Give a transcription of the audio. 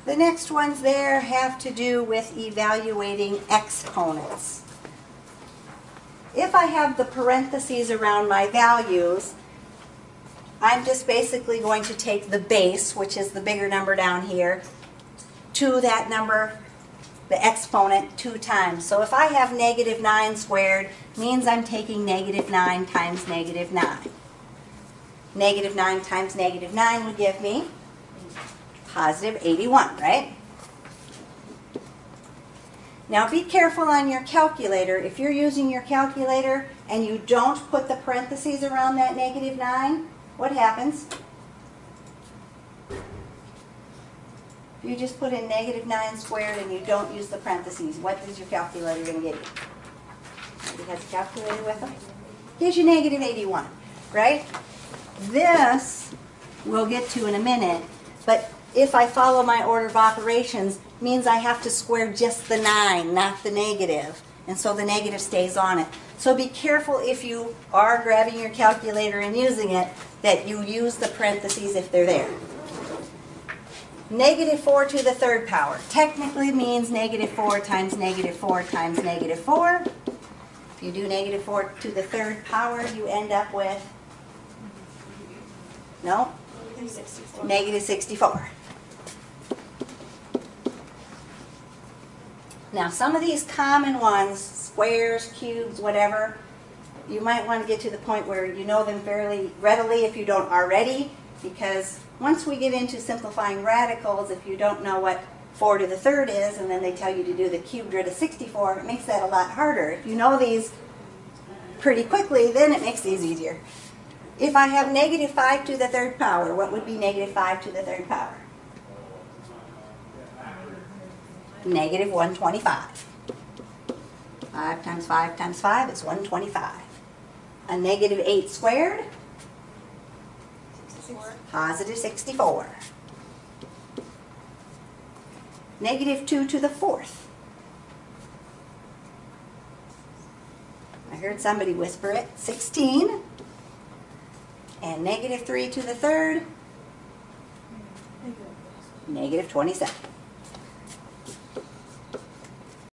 The next ones there have to do with evaluating exponents. If I have the parentheses around my values, I'm just basically going to take the base, which is the bigger number down here, to that number, the exponent, 2 times. So if I have negative 9 squared, means I'm taking negative 9 times negative 9. Negative 9 times negative 9 would give me positive 81, right? Now be careful on your calculator. If you're using your calculator and you don't put the parentheses around that negative 9, what happens? If you just put in negative 9 squared and you don't use the parentheses, what is your calculator going to give you? Anybody has a calculator with them? Gives you negative 81, right? This we'll get to in a minute, but if I follow my order of operations, means I have to square just the 9, not the negative. And so the negative stays on it. So be careful if you are grabbing your calculator and using it, that you use the parentheses if they're there. Negative 4 to the 3rd power technically means negative 4 times negative 4 times negative 4. If you do negative 4 to the 3rd power, you end up with, no? Negative 64. Now some of these common ones, squares, cubes, whatever, you might want to get to the point where you know them fairly readily if you don't already, because once we get into simplifying radicals, if you don't know what 4 to the 3rd is, and then they tell you to do the cubed root of 64, it makes that a lot harder. If you know these pretty quickly, then it makes these easier. If I have negative 5 to the 3rd power, what would be negative 5 to the 3rd power? Negative 125. 5 times 5 times 5 is 125. A negative 8 squared? 64. Positive 64. Negative 2 to the 4th. I heard somebody whisper it. 16. And negative 3 to the 3rd? Negative 27.